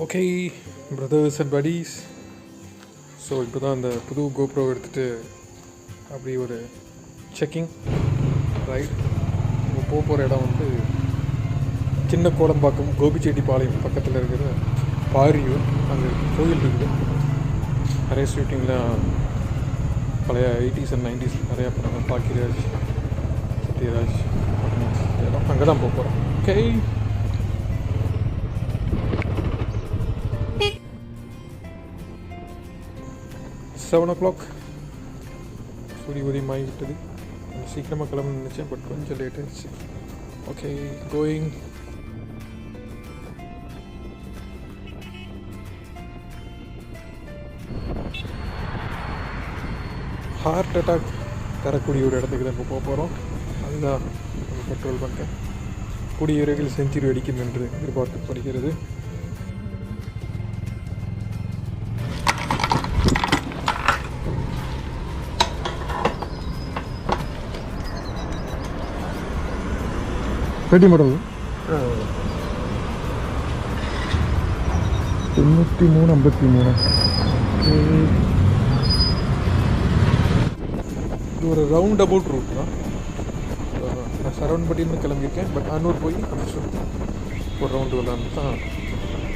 Okay brothers and buddies. So இப்போ தான் அந்த புது கோப்ரோ எடுத்துகிட்டு அப்படி ஒரு செக்கிங் ரைட். இப்போ போகிற இடம் வந்து சின்ன கோடம்பாக்கம் கோபிச்செட்டிப்பாளையம் பக்கத்தில் இருக்கிற பாரியூர். அங்கே கோயில் இருக்குது. நிறைய ஷூட்டிங்லாம் பழைய 80s and 90s நிறையா பண்ணாங்க. பாக்கியராஜ், சத்யராஜ் இடம் அங்கே தான் போக போகிறோம். ஓகே, 7 o'clock சூரிய உதயம் ஆகிவிட்டது. கொஞ்சம் சீக்கிரமாக கிளம்புன்னு நினச்சேன், பட் கொஞ்சம் லேட் ஆகிடுச்சு. Okay, going. ஹார்ட் அட்டாக் தரக்கூடிய ஒரு இடத்துக்கு தான் இப்போ போக போகிறோம். அதுதான் பெட்ரோல் பங்க். கூடிய விரைவில் செஞ்சுரி அடிக்கும் என்று எதிர்பார்க்கப்படுகிறது. Ready model 9353. இது ஒரு ரவுண்ட் அபவுட் ரூட் தான். நான் சரவணம்பட்டின்னு கிளம்பியிருக்கேன், பட் அன்னூர் போய் ஒரு ரவுண்டு விளாண்டு தான்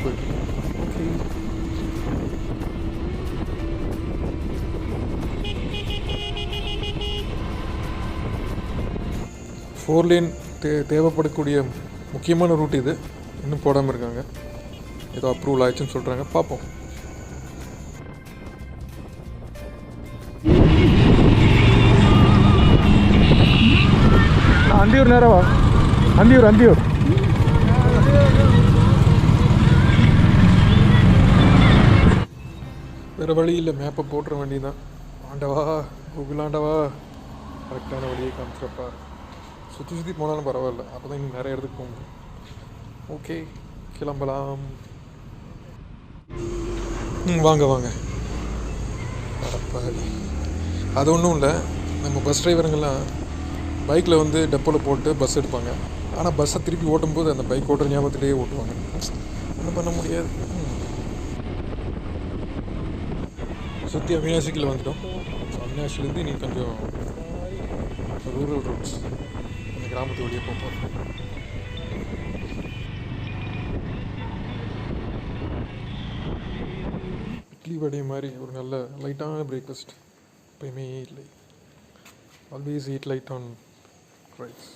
போயிட்டுருக்கேன். ஓகே, ஃபோர் லேன் தேவைப்படக்கூடிய முக்கியமான ரூட் இது. இன்னும் போடாமல் இருக்காங்க. ஏதோ அப்ரூவல் ஆயிடுச்சுன்னு சொல்கிறாங்க, பார்ப்போம். அந்தியூர் நேரவா? அந்தியூர் வேறு வழி இல்லை, மேப்பை போட்டுற வேண்டியதான். ஆண்டவா, கூகுள் ஆண்டவா, கரெக்டான வழியை காமிச்சிடப்பா. சுற்றி போனாலும் பரவாயில்ல, அப்போ தான் இன்னும் நிறைய இடத்துக்கு போக முடியும். ஓகே, கிளம்பலாம். வாங்க. அது ஒன்றும் இல்லை, நம்ம பஸ் டிரைவருங்கெல்லாம் பைக்கில் வந்து டெப்போவில் போட்டு பஸ் எடுப்பாங்க. ஆனால் பஸ்ஸை திருப்பி ஓட்டும்போது அந்த பைக் ஓட்டுற ஞாபகத்திலேயே ஓட்டுவாங்க. ஒன்றும் பண்ண முடியாது. சுற்றி அவினாசிக்கில் வந்துட்டோம். அவினாசிலேருந்து நீ கொஞ்சம் ரூரல் ரோட்ஸ், அந்த கிராமத்து வழியே போகிறோம். இட்லி வடை மாதிரி ஒரு நல்ல லைட்டான பிரேக்ஃபாஸ்ட் எப்பயுமே இல்லை. Always eat light on rice.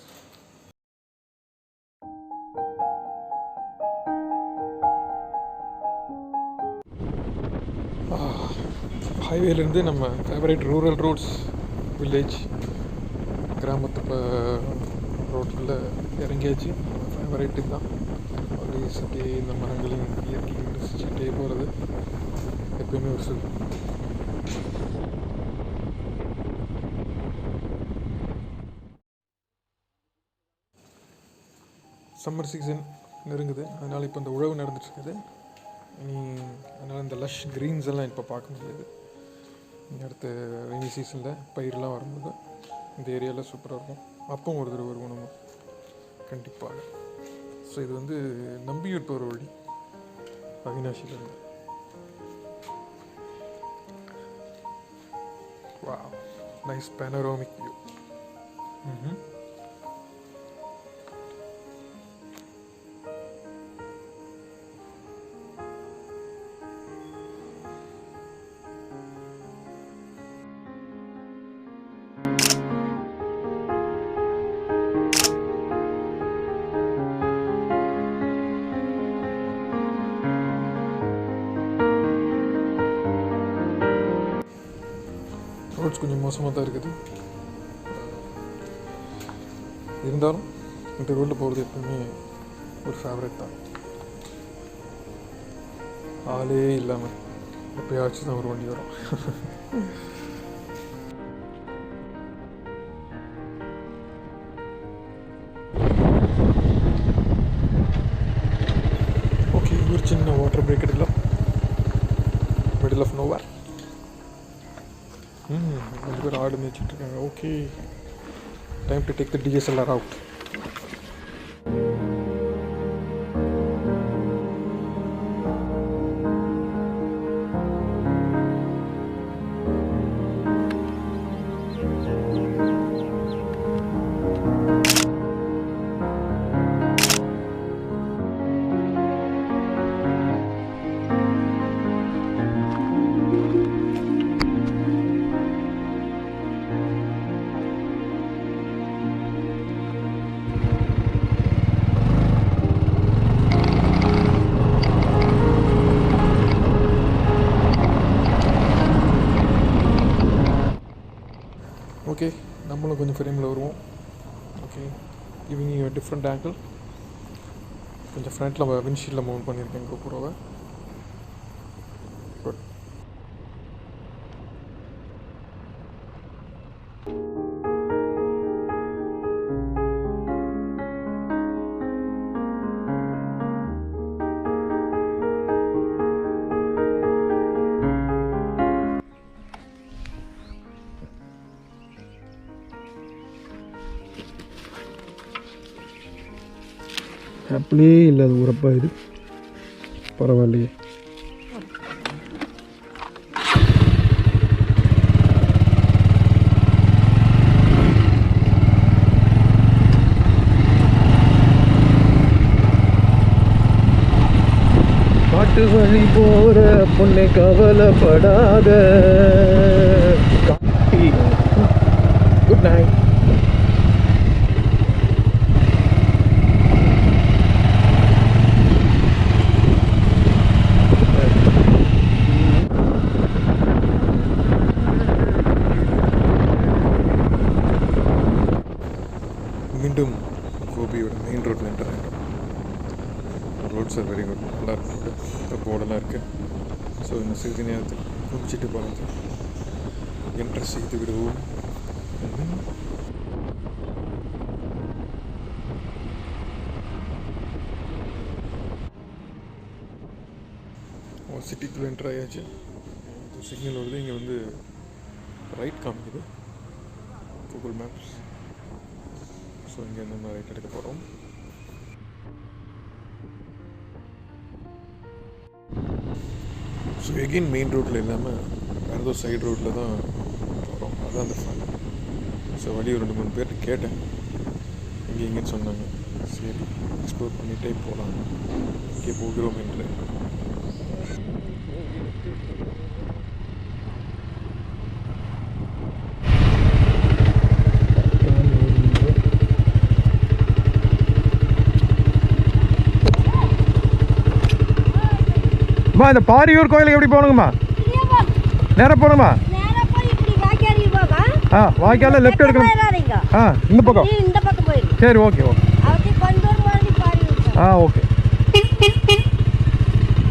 ஹைவேலேருந்து நம்ம ஃபேவரேட் ரூரல் ரோட்ஸ், வில்லேஜ், கிராமத்து ரோட்டில் இறங்கியாச்சு. ஃபேவரேட்டு தான். ஆல்வேஸ் அப்படியே இந்த மரங்களையும் இயற்கையும் ரசிச்சுட்டே போகிறது எப்பயுமே ஒரு சொல். சம்மர் சீசன் நெருங்குது, அதனால் இப்போ இந்த உழவு நடந்துட்டுருக்குது. அதனால் இந்த லஷ் க்ரீன்ஸ் எல்லாம் இப்போ பார்க்க முடியாது. அடுத்த ரெய்னி சீசனில் பயிரெலாம் வரும்போது இந்த ஏரியாவில் சூப்பராக இருக்கும். அப்பவும் ஒரு தடவை வருவோம் நம்ம கண்டிப்பாக. ஸோ இது வந்து நம்பியூர் போகிற வழி அவினாஷிலேருந்து. Wow, nice panoramic view. Roads கொஞ்சம் மோசமாக தான் இருக்குது. இருந்தாலும் இந்த ரோட்டில் போகிறது எப்பவுமே ஒரு ஃபேவரட் தான். ஆளே இல்லாமல் எப்பயாச்சும் தான் ஒரு வண்டி வரும். ஓகே, ஒரு சின்ன வாட்டர் பிரேக் எடுக்கலாம். Middle of nowhere. ரெண்டு பேர் ஆடு மேய்ச்சிட்ருக்காங்க. Okay, time to take the DSLR out. நாங்களும் கொஞ்சம் ஃப்ரேமில் வருவோம். Okay, giving you different angle. கொஞ்சம் ஃப்ரண்ட்டில் விண்ட்ஷீல்டில் மவுண்ட் பண்ணியிருக்கேன் கோப்ரோவை. குட். aptly இல்லை அது உரப்பா இது பரவாயில்லையே. காட்டு வழி போற பொண்ணை கவலைப்படாத. Good night. மீண்டும் கோபியோட மெயின் ரோட்டில் என்டர் ஆகிடும். Roads are very good. நல்லா இருக்கு, போர்டெல்லாம் இருக்குது. ஸோ இன்னும் சிறிது நேரத்தில் குளிச்சுட்டு பார்த்து என்ட்ரு செய்து விடுவோம். சிட்டிக்குள்ளே என்ட்ரு ஆயாச்சு. சிக்னல் வருது. இங்கே வந்து ரைட் காமிக்குது கூகுள் மேப்ஸ். ஸோ இங்கேருந்து நம்ம ரைட் எடுக்க போகிறோம். ஸோ எகெயின் மெயின் ரோட்டில் இல்லாமல் வேறு ஏதோ சைடு ரோட்டில் தான் போகிறோம். அதுதான் அந்த ஃபன். ஸோ வழி ஒரு 2-3 பேர்கிட்ட கேட்டேன், இங்கே எங்கேன்னு சொன்னாங்க. சரி, எக்ஸ்ப்ளோர் பண்ணிகிட்டே போகலாம், இங்கே போகிறோம் என்று. அம்மா, இந்த பாரியூர் கோயிலுக்கு எப்படி போகணுங்கம்மா? நேராக போகணுமா? ஆ, வாய்க்கால லெஃப்ட் எடுக்கணும். ஆ, இந்த பக்கம். சரி, ஓகே ஓகே. ஆ, ஓகே.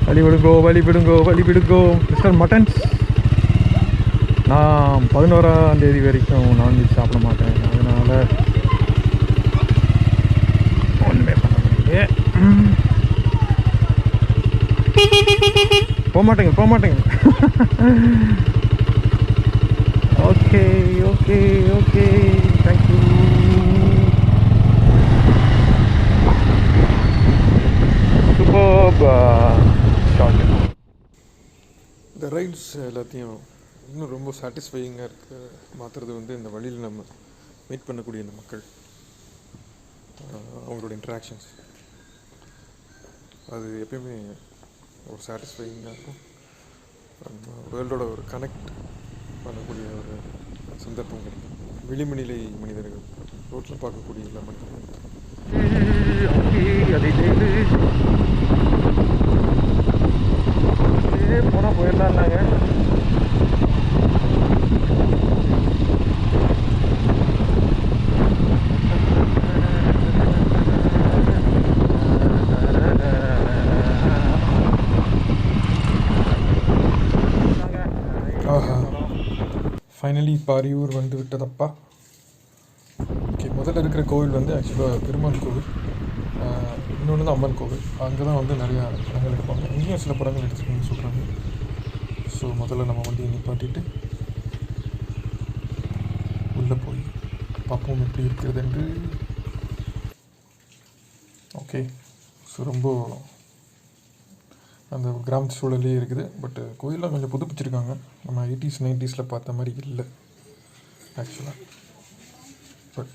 வழி விடுங்கோ, வழி விடுங்கோ, வழி விடுங்கோ மிஸ்டர் மட்டன்ஸ். நான் 11ஆம் தேதி வரைக்கும் நான்வெஜ் சாப்பிட மாட்டேன். அதனால் ஒன்றுமே பண்ண முடியல. போக மாட்டேங்க. Okay okay okay, thank you. இந்த ரைட்ஸ் எல்லாத்தையும் இன்னும் ரொம்ப சாட்டிஸ்ஃபையிங்காக இருக்க மாற்றுறது வந்து இந்த வழியில் நம்ம மீட் பண்ணக்கூடிய இந்த மக்கள், அவங்களோட இன்ட்ராக்ஷன்ஸ், அது எப்பயுமே ஒரு சாட்டிஸ்ஃபையிங்காக இருக்கும். வேர்ல்டோட ஒரு கனெக்ட் பண்ணக்கூடிய ஒரு சந்தர்ப்பம் கிடைக்கும். விளிமணிலை மனிதர்கள், ரோட்டில் பார்க்கக்கூடிய எல்லா மனிதர்களும் போனால் போயிடலாம்னாங்க. ஃபைனலி பாரியூர் வந்து விட்டதப்பா. ஓகே, முதல்ல இருக்கிற கோவில் வந்து ஆக்சுவலாக பெருமாள் கோவில், இன்னொன்று தான் அம்மன் கோவில். அங்கே தான் வந்து நிறையா படங்கள் எடுப்பாங்க. இங்கேயும் சில படங்கள் எடுத்துருக்கீங்கன்னு சொல்கிறாங்க. ஸோ முதல்ல நம்ம வண்டியை நிப்பாட்டிட்டு உள்ளே போய் பார்ப்போம் எப்படி இருக்கிறது என்று. ஓகே, ஸோ ரொம்ப அந்த கிராமத்து சூழலே இருக்குது. பட் கோயிலெலாம் கொஞ்சம் புதுப்பிச்சிருக்காங்க. நம்ம 80s 90s பார்த்த மாதிரி இல்லை ஆக்சுவலாக. பட்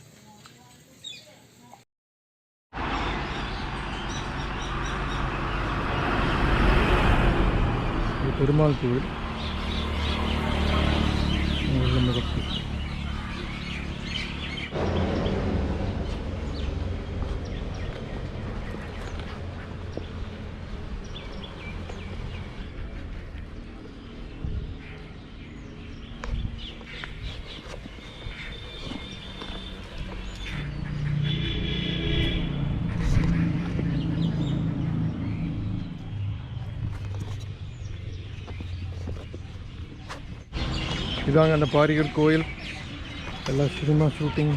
பெருமாள் கோவில் முகப்பு. இதாங்க அந்த பாரியூர் கோயில். எல்லாம் சினிமா ஷூட்டிங்,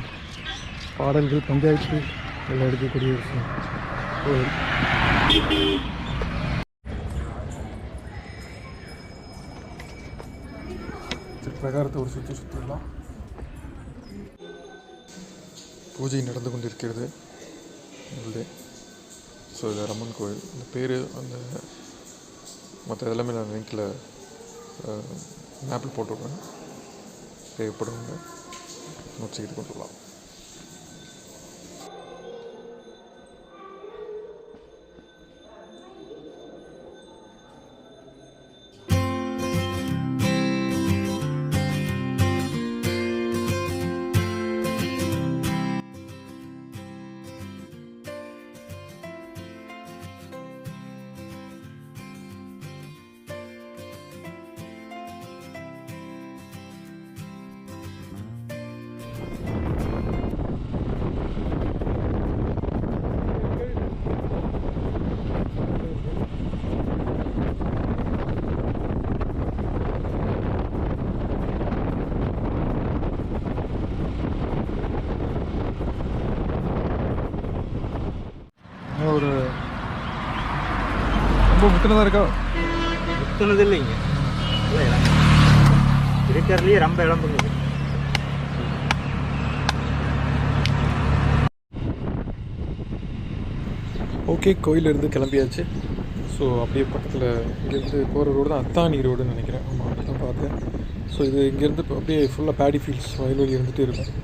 பாடல்கள், பஞ்சாயத்து எல்லாம் எடுக்கக்கூடிய விஷயம் கோயில். பிரகாரத்தை ஒரு சுற்றிடலாம். பூஜை நடந்து கொண்டிருக்கிறது உள்ளே. ஸோ இது ரம்மன் கோயில். இந்த பேர் அந்த மற்ற எல்லாமே நான் லிங்கில் மேப்பில் போட்டு விட்றேன். தேவைப்படுவாங்க நோட்ஸிக்கிட்டு கொண்டு வரலாம். ஒரு ரொம்ப முத்தினதாக இருக்கா? முத்தினது இல்லைங்க, இருக்கிறதுலேயே ரொம்ப இடம் பண்ணுது. ஓகே, கோயிலிருந்து கிளம்பியாச்சு. ஸோ அப்படியே பக்கத்தில் இங்கேருந்து போகிற ரோடு தான் அத்தானி ரோடுன்னு நினைக்கிறேன். ஆமாம், அப்படி தான் பார்த்தேன். ஸோ இது இங்கேருந்து அப்படியே ஃபுல்லாக பேடி ஃபீல்ட்ஸ், வயல்வெளி இருந்துகிட்டே இருக்கும்.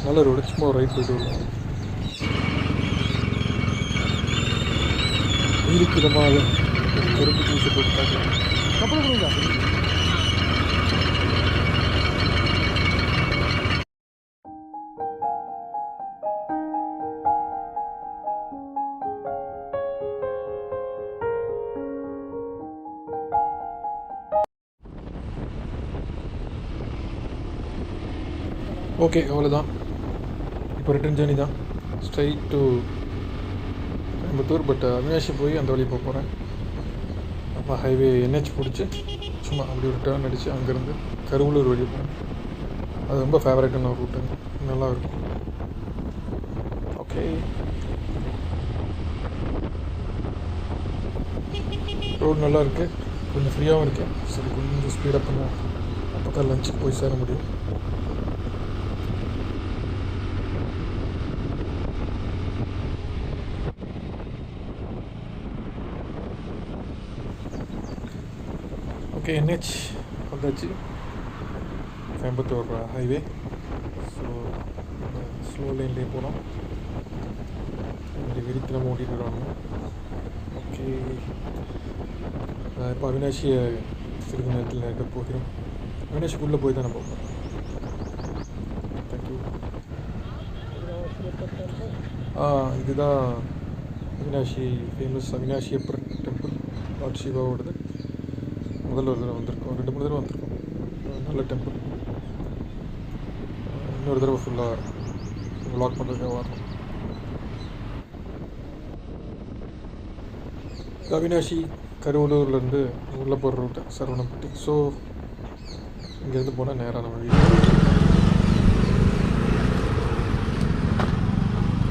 நல்ல ரோடு, சும்மா ஒரு ரைட் போய்ட்டு வருவோம். நீருக்கு விதமாக கருப்பு ஜூஸை போட்டுட்டாங்க. அப்புறம் கொடுங்க. ஓகே, அவ்வளோதான். இப்போ ரிட்டர்ன் ஜேர்னி தான். Straight to Coimbatore. But Avinashi போய் அந்த வழி போக போகிறேன். அப்போ ஹைவே NH பிடிச்சி சும்மா அப்படி ஒரு டேர்ன் அடித்து அங்கேருந்து கருவலூர் வழி போகிறேன். அது ரொம்ப ஃபேவரட்டான ஒரு ரூட்டுங்க, நல்லா இருக்கும். ஓகே, ரோடு நல்லா இருக்குது, கொஞ்சம் ஃப்ரீயாகவும் இருக்குது. சரி, கொஞ்சம் ஸ்பீடப் பண்ணுவோம், அப்போ தான் லஞ்சுக்கு போய் சேர முடியும். ஓகே, NH வந்தாச்சு, கோயம்புத்தூர் ஹைவே. ஸோ ஸ்லோ லைன்லேயே போகிறோம். இப்படி விரித்திரமாக ஓட்டிகிட்டு வராங்க. ஓகே, இப்போ அவினாஷியை சிறிது நேரத்தில் இருக்க போகிறோம். அவினாஷிக்குள்ளே போய் தான் நான் போகிறேன். தேங்க்யூ. இதுதான் அவினாஷி ஃபேமஸ் அவினாஷியப்பர் டெம்பிள், லார்ட் சிவாவோடது. முதல்ல ஒரு தடவை வந்திருக்கோம், 2-3 தடவை வந்திருக்கோம். நல்ல டெம்பிள். இன்னொரு தடவை ஃபுல்லாக வ்ளாக் பண்ணுறதுக்காக வரணும். அவினாஷி கருவலூர்லேருந்து உள்ளே போகிற ரூட்டு சரவணம்பட்டி. ஸோ இங்கேருந்து போனால் நேரான வழி.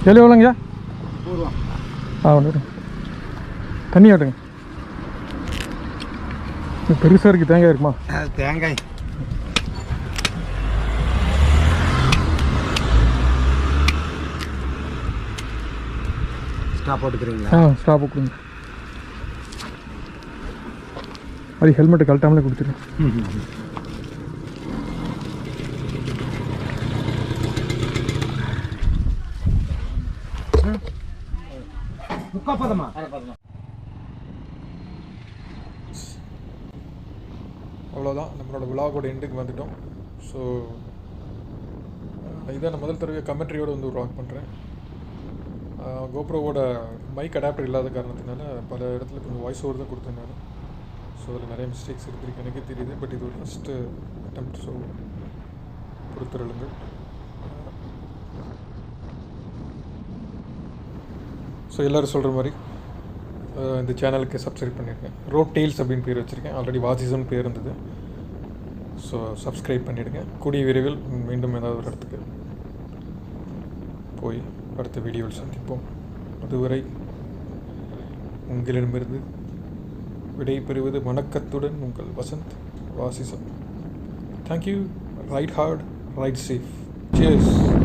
எவ்வளோ எவ்வளோங்கய்யா? ஒன்று தண்ணி ஆட்டுங்க. பெருசாக இருக்குது, தேங்காய் இருக்குமா? தேங்காய் ஸ்டாப் போட்டுக்கிறீங்களா? ஸ்டாப் கொடுங்க. அது ஹெல்மெட்டை கழட்டாமலே கொடுத்துருங்க. அவ்வளோதான், நம்மளோட விலாகோட எண்டுக்கு வந்துட்டோம். ஸோ இதான் நான் முதல் தடவை கமெண்ட்ரியோடு வந்து ஒரு வாக் பண்ணுறேன். கோப்ரோவோட மைக் அடாப்டர் இல்லாத காரணத்தினால பல இடத்துல கொஞ்சம் வாய்ஸ் ஓவர் தான் கொடுத்தேன் நான். ஸோ அதில் நிறைய மிஸ்டேக்ஸ் இருக்குது, எனக்கே தெரியுது. பட் இது ஒரு ஃபஸ்ட்டு அட்டெம்ப்ட், ஸோ பொறுத்தருளுங்கள். ஸோ எல்லோரும் சொல்கிற மாதிரி இந்த சேனலுக்கு சப்ஸ்கிரைப் பண்ணியிருக்கேன். ரோட் டெயில்ஸ் அப்படின்னு பேர் வச்சுருக்கேன். ஆல்ரெடி வாசிசம்னு பேர் இருந்தது. ஸோ சப்ஸ்கிரைப் பண்ணிவிடுங்க. கூடிய விரைவில் மீண்டும் ஏதாவது ஒரு இடத்துக்கு போய் அடுத்த வீடியோவில் சந்திப்போம். அதுவரை உங்களிடமிருந்து விடைபெறுவது வணக்கத்துடன் உங்கள் வசந்த் வாசிசம். Thank you. Ride hard, ride safe. Cheers.